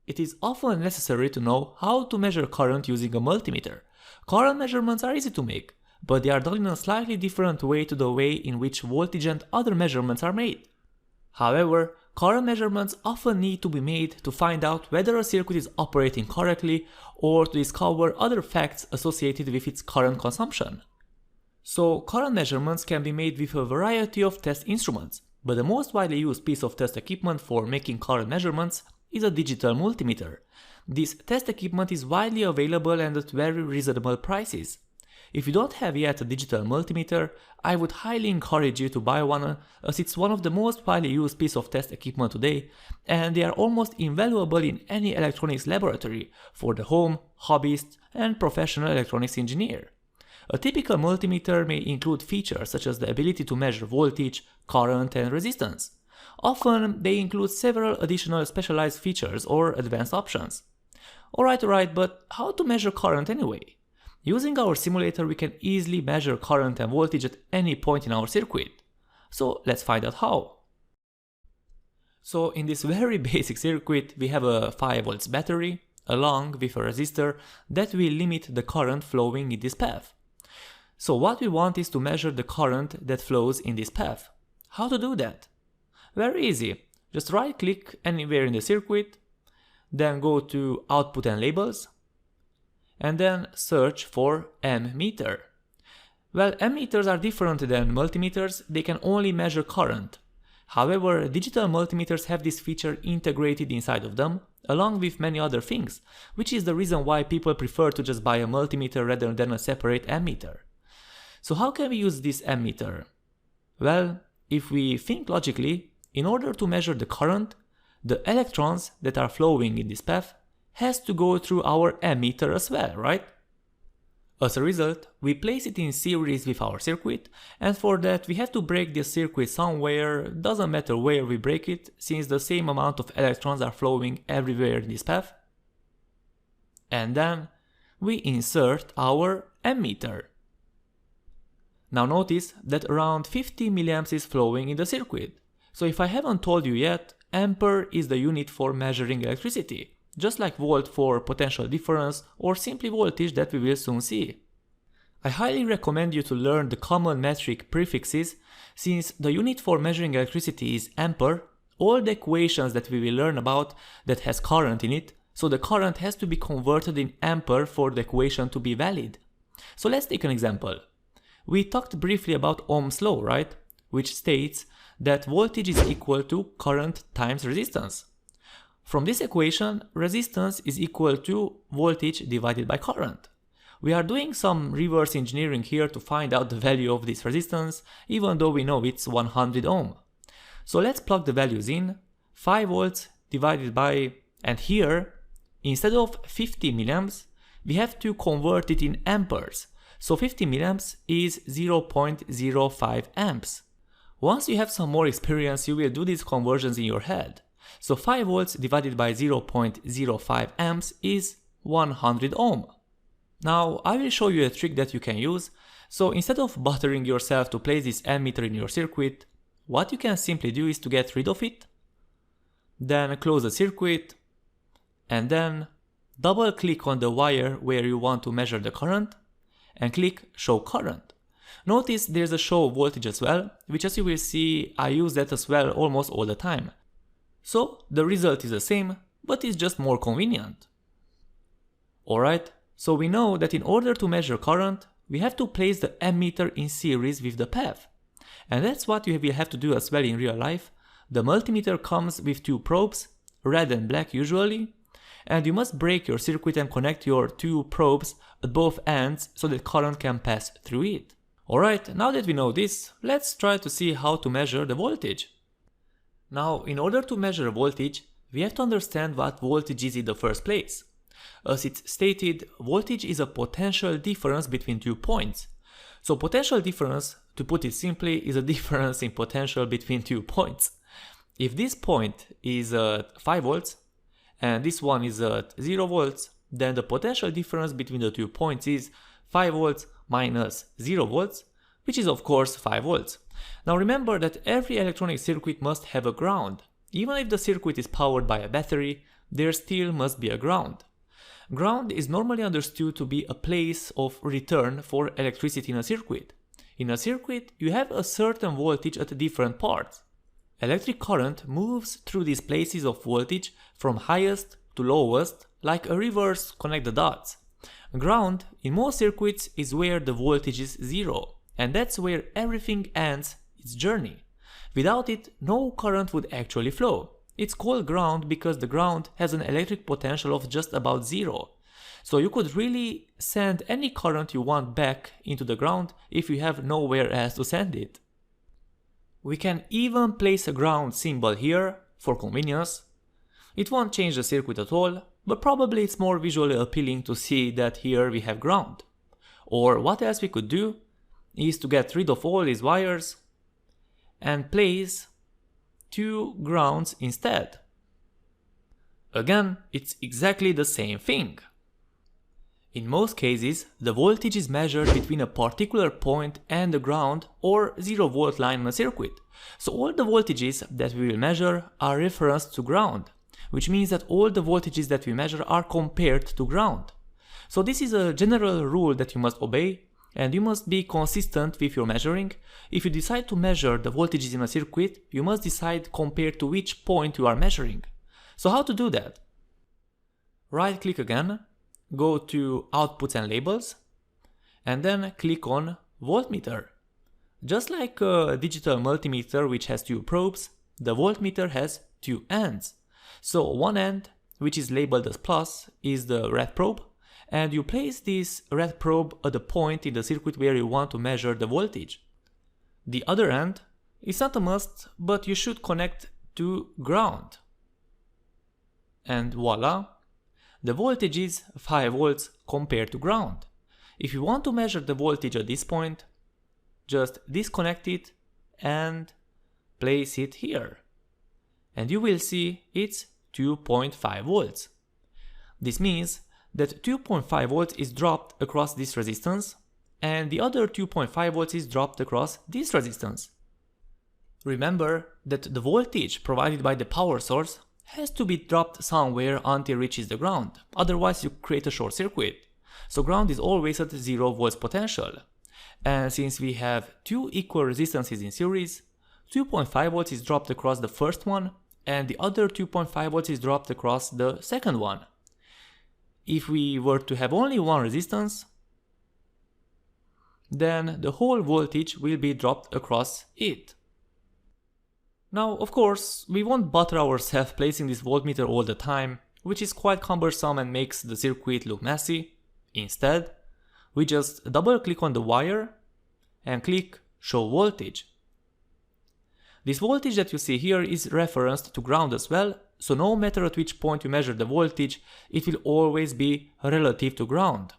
It is often necessary to know how to measure current using a multimeter. Current measurements are easy to make, but they are done in a slightly different way to the way in which voltage and other measurements are made. However, current measurements often need to be made to find out whether a circuit is operating correctly or to discover other facts associated with its current consumption. So, current measurements can be made with a variety of test instruments, but the most widely used piece of test equipment for making current measurements is a digital multimeter. This test equipment is widely available and at very reasonable prices. If you don't have yet a digital multimeter, I would highly encourage you to buy one, as it's one of the most widely used pieces of test equipment today, and they are almost invaluable in any electronics laboratory for the home, hobbyist, and professional electronics engineer. A typical multimeter may include features such as the ability to measure voltage, current, and resistance. Often, they include several additional specialized features or advanced options. Alright, but how to measure current anyway? Using our simulator, we can easily measure current and voltage at any point in our circuit. So let's find out how. So in this very basic circuit, we have a 5V battery along with a resistor that will limit the current flowing in this path. So what we want is to measure the current that flows in this path. How to do that? Very easy. Just right click anywhere in the circuit, then go to Output and Labels, and then search for ammeter. Well, ammeters are different than multimeters, they can only measure current. However, digital multimeters have this feature integrated inside of them, along with many other things, which is the reason why people prefer to just buy a multimeter rather than a separate ammeter. So how can we use this ammeter? Well, if we think logically, in order to measure the current, the electrons that are flowing in this path has to go through our ammeter as well, right? As a result, we place it in series with our circuit, and for that we have to break the circuit somewhere, doesn't matter where we break it, since the same amount of electrons are flowing everywhere in this path. And then we insert our ammeter. Now notice that around 50 milliamps is flowing in the circuit. So if I haven't told you yet, ampere is the unit for measuring electricity, just like volt for potential difference or simply voltage that we will soon see. I highly recommend you to learn the common metric prefixes, since the unit for measuring electricity is ampere. All the equations that we will learn about that has current in it, so the current has to be converted in ampere for the equation to be valid. So let's take an example. We talked briefly about Ohm's law, right? Which states that voltage is equal to current times resistance. From this equation, resistance is equal to voltage divided by current. We are doing some reverse engineering here to find out the value of this resistance, even though we know it's 100 ohm. So let's plug the values in, 5 volts divided by, and here, instead of 50 milliamps, we have to convert it in amperes. So 50 milliamps is 0.05 amps. Once you have some more experience, you will do these conversions in your head. So 5 volts divided by 0.05 amps is 100 ohm. Now I will show you a trick that you can use. So instead of bothering yourself to place this ammeter in your circuit, what you can simply do is to get rid of it, then close the circuit, and then double click on the wire where you want to measure the current, and click Show Current. Notice there's a Show Voltage as well, which as you will see, I use that as well almost all the time. So the result is the same, but it's just more convenient. Alright, so we know that in order to measure current, we have to place the ammeter in series with the path. And that's what you will have to do as well in real life. The multimeter comes with two probes, red and black usually, and you must break your circuit and connect your two probes at both ends so that current can pass through it. Alright, now that we know this, let's try to see how to measure the voltage. Now, in order to measure voltage, we have to understand what voltage is in the first place. As it's stated, voltage is a potential difference between 2 points. So potential difference, to put it simply, is a difference in potential between 2 points. If this point is at 5 volts, and this one is at 0 volts, then the potential difference between the 2 points is 5 volts minus 0 volts, which is of course 5 volts. Now remember that every electronic circuit must have a ground. Even if the circuit is powered by a battery, there still must be a ground. Ground is normally understood to be a place of return for electricity in a circuit. In a circuit, you have a certain voltage at different parts. Electric current moves through these places of voltage from highest to lowest, like a reverse connect the dots. Ground, in most circuits, is where the voltage is zero, and that's where everything ends its journey. Without it, no current would actually flow. It's called ground because the ground has an electric potential of just about zero. So you could really send any current you want back into the ground if you have nowhere else to send it. We can even place a ground symbol here for convenience. It won't change the circuit at all, but probably it's more visually appealing to see that here we have ground. Or what else we could do is to get rid of all these wires and place 2 grounds instead. Again, it's exactly the same thing. In most cases, the voltage is measured between a particular point and the ground or 0 volt line on a circuit. So all the voltages that we will measure are referenced to ground, which means that all the voltages that we measure are compared to ground. So this is a general rule that you must obey, and you must be consistent with your measuring. If you decide to measure the voltages in a circuit, you must decide compared to which point you are measuring. So how to do that? Right click again, go to Outputs and Labels, and then click on Voltmeter. Just like a digital multimeter which has 2 probes, the voltmeter has 2 ends. So one end, which is labeled as plus, is the red probe, and you place this red probe at the point in the circuit where you want to measure the voltage. The other end is not a must, but you should connect to ground. And voila! The voltage is 5 volts compared to ground. If you want to measure the voltage at this point, just disconnect it and place it here. And you will see it's 2.5 volts. This means that 2.5 volts is dropped across this resistance, and the other 2.5 volts is dropped across this resistance. Remember that the voltage provided by the power source has to be dropped somewhere until it reaches the ground, otherwise you create a short circuit. So ground is always at 0 volts potential. And since we have 2 equal resistances in series, 2.5 volts is dropped across the first one, and the other 2.5 volts is dropped across the second one. If we were to have only one resistance, then the whole voltage will be dropped across it. Now, of course, we won't bother ourselves placing this voltmeter all the time, which is quite cumbersome and makes the circuit look messy. Instead, we just double click on the wire and click Show Voltage. This voltage that you see here is referenced to ground as well, so no matter at which point you measure the voltage, it will always be relative to ground.